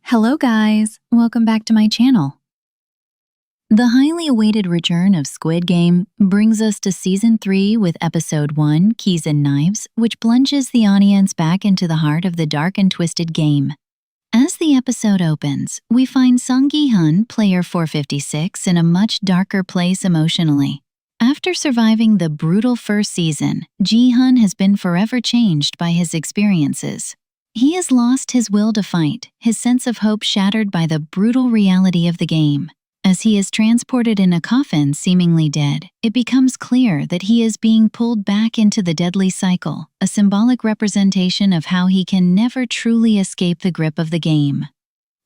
Hello guys, welcome back to my channel. The highly awaited return of Squid Game brings us to Season 3 with Episode 1, Keys and Knives, which plunges the audience back into the heart of the dark and twisted game. As the episode opens, we find Gi-hun, player 456, in a much darker place emotionally. After surviving the brutal first season, Gi-hun has been forever changed by his experiences. He has lost his will to fight, his sense of hope shattered by the brutal reality of the game. As he is transported in a coffin seemingly dead, it becomes clear that he is being pulled back into the deadly cycle, a symbolic representation of how he can never truly escape the grip of the game.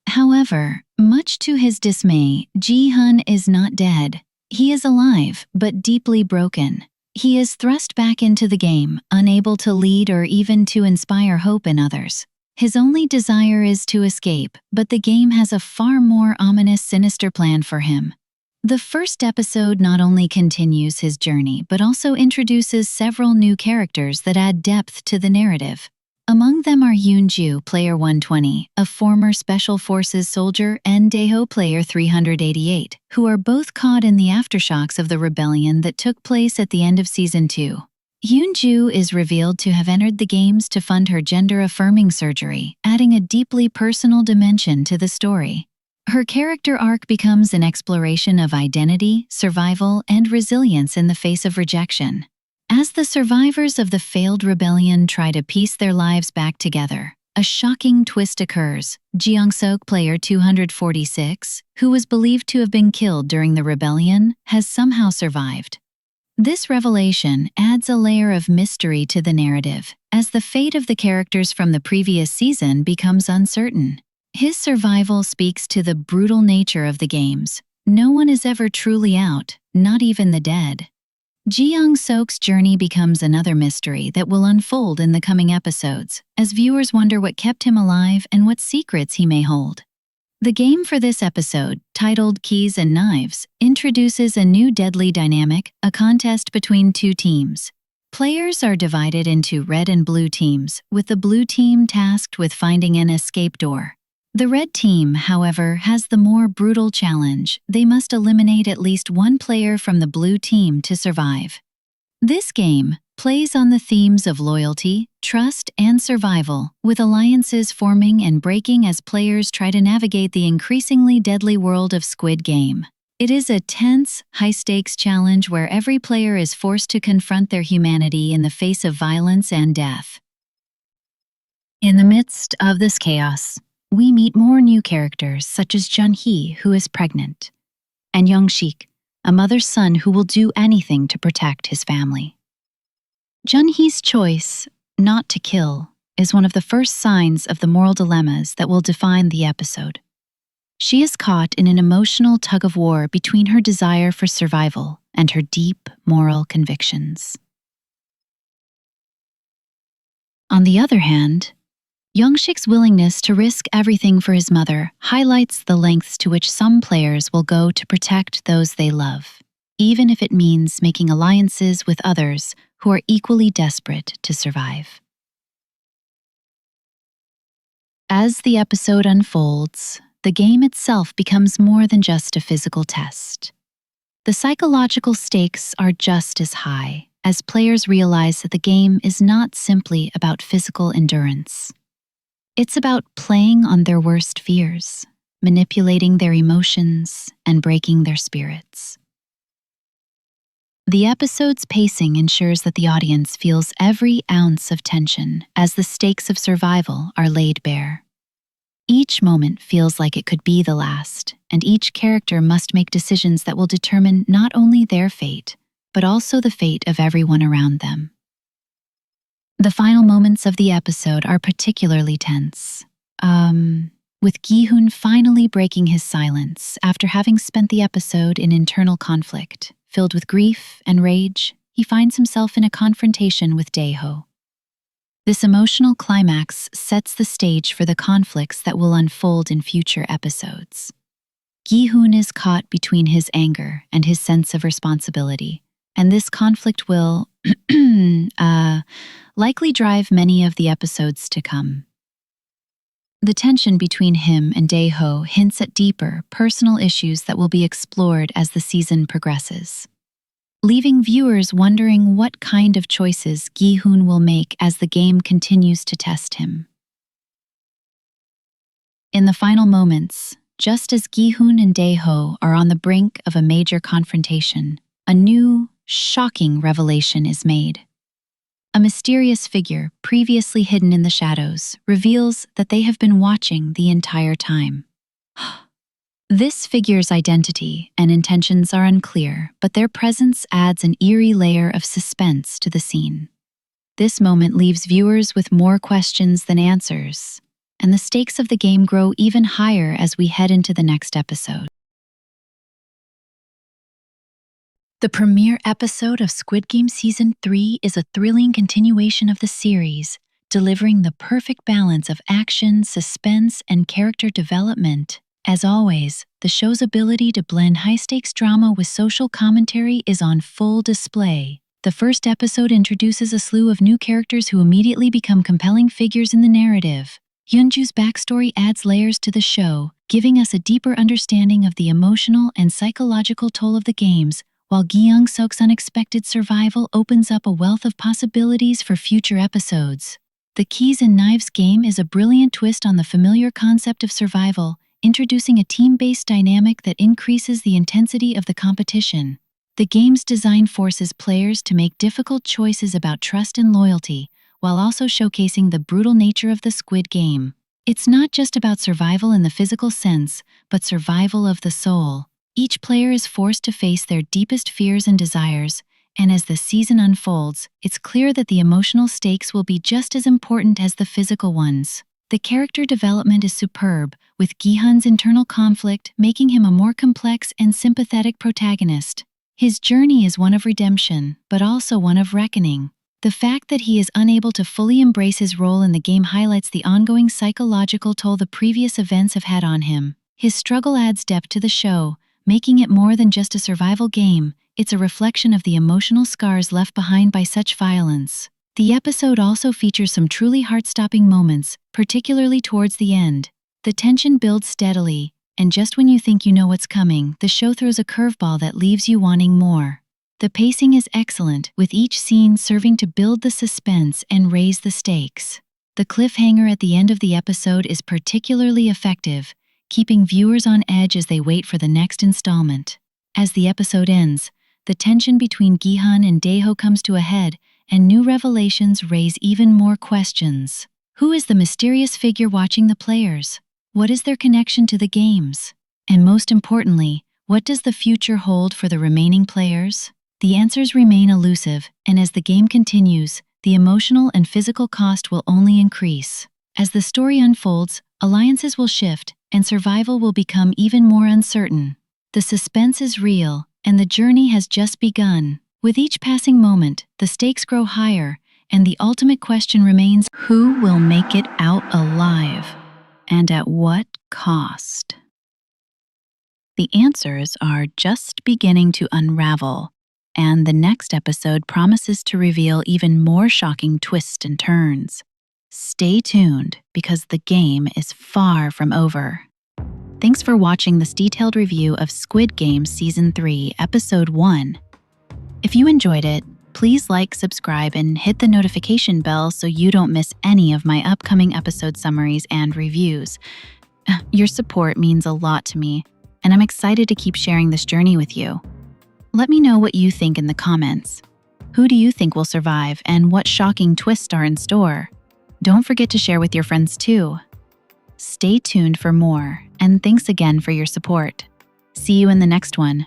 However, much to his dismay, Gi-hun is not dead. He is alive, but deeply broken. He is thrust back into the game, unable to lead or even to inspire hope in others. His only desire is to escape, but the game has a far more ominous, sinister plan for him. The first episode not only continues his journey, but also introduces several new characters that add depth to the narrative. Among them are Gi-hun, player 120, a former Special Forces soldier, and Dae-ho, player 388, who are both caught in the aftershocks of the rebellion that took place at the end of Season 2. Gi-hun is revealed to have entered the games to fund her gender-affirming surgery, adding a deeply personal dimension to the story. Her character arc becomes an exploration of identity, survival, and resilience in the face of rejection. As the survivors of the failed rebellion try to piece their lives back together, a shocking twist occurs. Gi-hun, player 246, who was believed to have been killed during the rebellion, has somehow survived. This revelation adds a layer of mystery to the narrative, as the fate of the characters from the previous season becomes uncertain. His survival speaks to the brutal nature of the games. No one is ever truly out, not even the dead. Gi-hun's journey becomes another mystery that will unfold in the coming episodes, as viewers wonder what kept him alive and what secrets he may hold. The game for this episode, titled Keys and Knives, introduces a new deadly dynamic, a contest between two teams. Players are divided into red and blue teams, with the blue team tasked with finding an escape door. The red team, however, has the more brutal challenge. They must eliminate at least one player from the blue team to survive. This game plays on the themes of loyalty, trust, and survival, with alliances forming and breaking as players try to navigate the increasingly deadly world of Squid Game. It is a tense, high-stakes challenge where every player is forced to confront their humanity in the face of violence and death. In the midst of this chaos, we meet more new characters such as Gi-hun, who is pregnant, and Young-sik, a mother's son who will do anything to protect his family. Gi-hun's choice not to kill is one of the first signs of the moral dilemmas that will define the episode. She is caught in an emotional tug-of-war between her desire for survival and her deep moral convictions. On the other hand, Young-sik's willingness to risk everything for his mother highlights the lengths to which some players will go to protect those they love, even if it means making alliances with others who are equally desperate to survive. As the episode unfolds, the game itself becomes more than just a physical test. The psychological stakes are just as high, as players realize that the game is not simply about physical endurance. It's about playing on their worst fears, manipulating their emotions, and breaking their spirits. The episode's pacing ensures that the audience feels every ounce of tension as the stakes of survival are laid bare. Each moment feels like it could be the last, and each character must make decisions that will determine not only their fate, but also the fate of everyone around them. The final moments of the episode are particularly tense, with Gi-hun finally breaking his silence after having spent the episode in internal conflict. Filled with grief and rage, he finds himself in a confrontation with Dae-ho. This emotional climax sets the stage for the conflicts that will unfold in future episodes. Gi-hun is caught between his anger and his sense of responsibility, and this conflict will likely drive many of the episodes to come. The tension between him and Dae-ho hints at deeper, personal issues that will be explored as the season progresses, leaving viewers wondering what kind of choices Gi-hun will make as the game continues to test him. In the final moments, just as Gi-hun and Dae-ho are on the brink of a major confrontation, a new, shocking revelation is made. A mysterious figure, previously hidden in the shadows, reveals that they have been watching the entire time. This figure's identity and intentions are unclear, but their presence adds an eerie layer of suspense to the scene. This moment leaves viewers with more questions than answers, and the stakes of the game grow even higher as we head into the next episode. The premiere episode of Squid Game Season 3 is a thrilling continuation of the series, delivering the perfect balance of action, suspense, and character development. As always, the show's ability to blend high-stakes drama with social commentary is on full display. The first episode introduces a slew of new characters who immediately become compelling figures in the narrative. Yeonju's backstory adds layers to the show, giving us a deeper understanding of the emotional and psychological toll of the games, while Gi-hun-suk's unexpected survival opens up a wealth of possibilities for future episodes. The Keys and Knives game is a brilliant twist on the familiar concept of survival, introducing a team-based dynamic that increases the intensity of the competition. The game's design forces players to make difficult choices about trust and loyalty, while also showcasing the brutal nature of the Squid Game. It's not just about survival in the physical sense, but survival of the soul. Each player is forced to face their deepest fears and desires, and as the season unfolds, it's clear that the emotional stakes will be just as important as the physical ones. The character development is superb, with Gi-hun's internal conflict making him a more complex and sympathetic protagonist. His journey is one of redemption, but also one of reckoning. The fact that he is unable to fully embrace his role in the game highlights the ongoing psychological toll the previous events have had on him. His struggle adds depth to the show, making it more than just a survival game. It's a reflection of the emotional scars left behind by such violence. The episode also features some truly heart-stopping moments, particularly towards the end. The tension builds steadily, and just when you think you know what's coming, the show throws a curveball that leaves you wanting more. The pacing is excellent, with each scene serving to build the suspense and raise the stakes. The cliffhanger at the end of the episode is particularly effective, keeping viewers on edge as they wait for the next installment. As the episode ends, the tension between Gi-hun and Dae-ho comes to a head, and new revelations raise even more questions. Who is the mysterious figure watching the players? What is their connection to the games? And most importantly, what does the future hold for the remaining players? The answers remain elusive, and as the game continues, the emotional and physical cost will only increase. As the story unfolds, alliances will shift, and survival will become even more uncertain. The suspense is real, and the journey has just begun. With each passing moment, the stakes grow higher, and the ultimate question remains: who will make it out alive? And at what cost? The answers are just beginning to unravel, and the next episode promises to reveal even more shocking twists and turns. Stay tuned, because the game is far from over. Thanks for watching this detailed review of Squid Game Season 3, Episode 1. If you enjoyed it, please like, subscribe, and hit the notification bell so you don't miss any of my upcoming episode summaries and reviews. Your support means a lot to me, and I'm excited to keep sharing this journey with you. Let me know what you think in the comments. Who do you think will survive, and what shocking twists are in store? Don't forget to share with your friends too. Stay tuned for more, and thanks again for your support. See you in the next one.